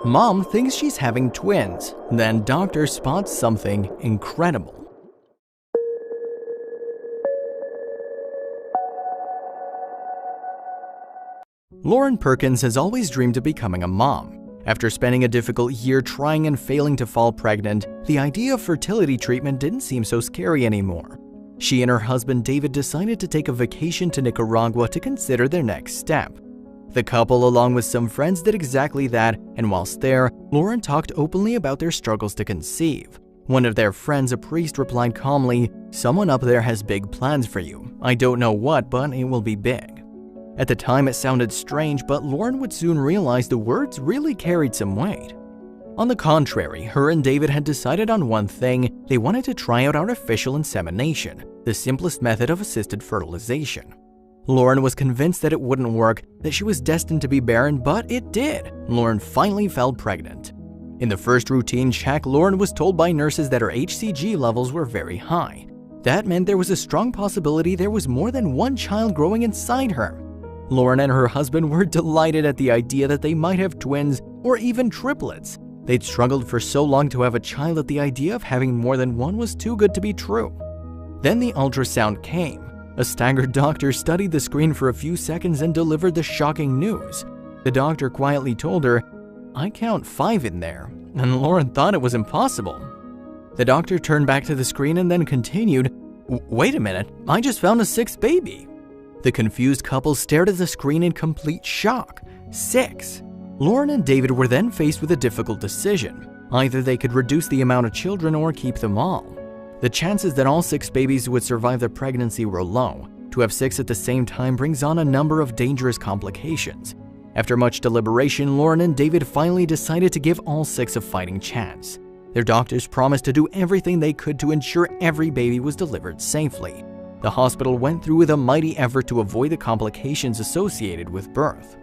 Mom thinks she's having twins, then doctor spots something incredible. Lauren Perkins has always dreamed of becoming a mom. After spending a difficult year trying and failing to fall pregnant, the idea of fertility treatment didn't seem so scary anymore. She and her husband David decided to take a vacation to Nicaragua to consider their next step. The couple, along with some friends, did exactly that, and whilst there, Lauren talked openly about their struggles to conceive. One of their friends, a priest, replied calmly, "Someone up there has big plans for you. I don't know what, but it will be big." At the time, it sounded strange, but Lauren would soon realize the words really carried some weight. On the contrary, her and David had decided on one thing: they wanted to try out artificial insemination, the simplest method of assisted fertilization. Lauren was convinced that it wouldn't work, that she was destined to be barren, but it did. Lauren finally fell pregnant. In the first routine check, Lauren was told by nurses that her HCG levels were very high. That meant there was a strong possibility there was more than one child growing inside her. Lauren and her husband were delighted at the idea that they might have twins or even triplets. They'd struggled for so long to have a child that the idea of having more than one was too good to be true. Then the ultrasound came. A staggered doctor studied the screen for a few seconds and delivered the shocking news. The doctor quietly told her, "I count 5 in there," and Lauren thought it was impossible. The doctor turned back to the screen and then continued, "Wait a minute, I just found a 6th baby." The confused couple stared at the screen in complete shock. 6. Lauren and David were then faced with a difficult decision. Either they could reduce the amount of children or keep them all. The chances that all 6 babies would survive the pregnancy were low. To have 6 at the same time brings on a number of dangerous complications. After much deliberation, Lauren and David finally decided to give all 6 a fighting chance. Their doctors promised to do everything they could to ensure every baby was delivered safely. The hospital went through with a mighty effort to avoid the complications associated with birth.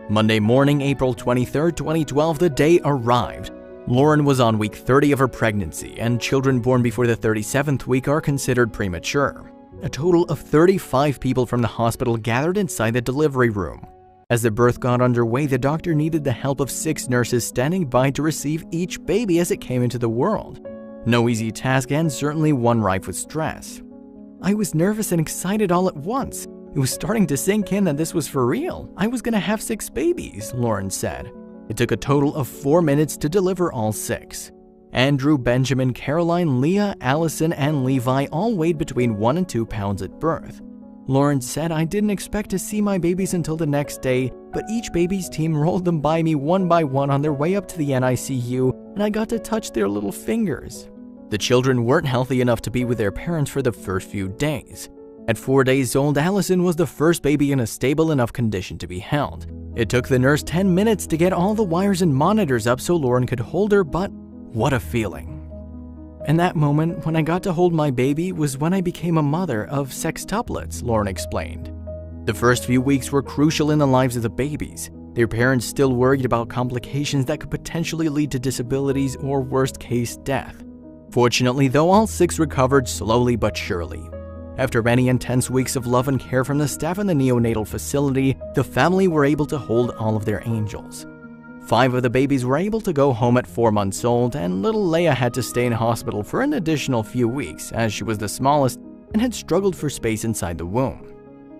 Monday morning, April 23, 2012, the day arrived. Lauren was on week 30 of her pregnancy, and children born before the 37th week are considered premature. A total of 35 people from the hospital gathered inside the delivery room. As the birth got underway, the doctor needed the help of 6 nurses standing by to receive each baby as it came into the world. No easy task, and certainly one rife with stress. "I was nervous and excited all at once. It was starting to sink in that this was for real. I was going to have 6 babies," Lauren said. It took a total of 4 minutes to deliver all 6. Andrew, Benjamin, Caroline, Leah, Allison, and Levi all weighed between 1 and 2 pounds at birth. Lauren said, "I didn't expect to see my babies until the next day, but each baby's team rolled them by me one by one on their way up to the NICU, and I got to touch their little fingers." The children weren't healthy enough to be with their parents for the first few days. At 4 days old, Allison was the first baby in a stable enough condition to be held. It took the nurse 10 minutes to get all the wires and monitors up so Lauren could hold her, but what a feeling. "And that moment, when I got to hold my baby, was when I became a mother of sextuplets," Lauren explained. The first few weeks were crucial in the lives of the babies. Their parents still worried about complications that could potentially lead to disabilities or worst-case death. Fortunately, though, all 6 recovered slowly but surely. After many intense weeks of love and care from the staff in the neonatal facility, the family were able to hold all of their angels. 5 of the babies were able to go home at 4 months old, and little Leia had to stay in hospital for an additional few weeks as she was the smallest and had struggled for space inside the womb.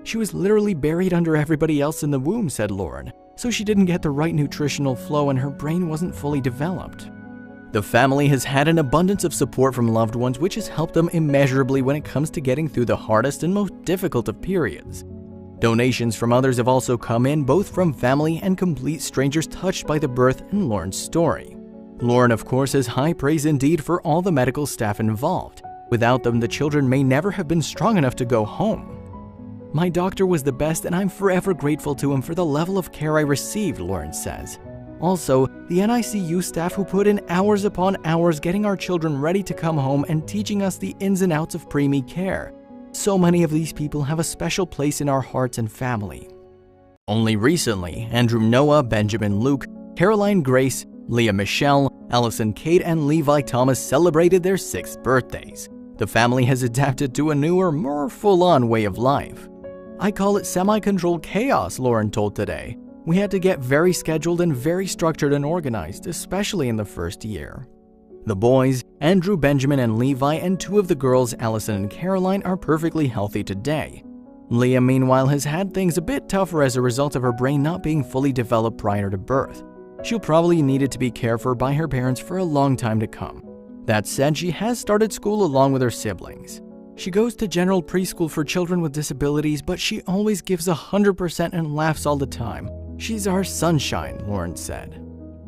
"She was literally buried under everybody else in the womb," said Lauren, "so she didn't get the right nutritional flow and her brain wasn't fully developed." The family has had an abundance of support from loved ones, which has helped them immeasurably when it comes to getting through the hardest and most difficult of periods. Donations from others have also come in, both from family and complete strangers touched by the birth and Lauren's story. Lauren, of course, has high praise indeed for all the medical staff involved. Without them, the children may never have been strong enough to go home. "My doctor was the best, and I'm forever grateful to him for the level of care I received," Lauren says. Also, the NICU staff who put in hours upon hours getting our children ready to come home and teaching us the ins and outs of preemie care. So many of these people have a special place in our hearts and family. Only recently, Andrew Noah, Benjamin Luke, Caroline Grace, Leah Michelle, Allison Kate, and Levi Thomas celebrated their 6th birthdays. The family has adapted to a newer, more full-on way of life. "I call it semi-controlled chaos," Lauren told Today. We had to get very scheduled and very structured and organized, especially in the first year. The boys, Andrew, Benjamin, and Levi, and two of the girls, Allison and Caroline, are perfectly healthy today. Leah, meanwhile, has had things a bit tougher as a result of her brain not being fully developed prior to birth. She'll probably needed to be cared for by her parents for a long time to come. That said, she has started school along with her siblings. She goes to general preschool for children with disabilities, but she always gives 100% and laughs all the time. She's our sunshine, Lauren said.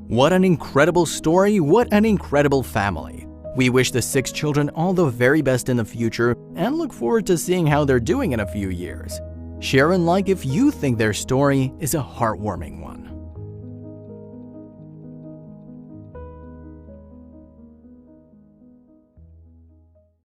What an incredible story, what an incredible family. We wish the 6 children all the very best in the future and look forward to seeing how they're doing in a few years. Share and like if you think their story is a heartwarming one.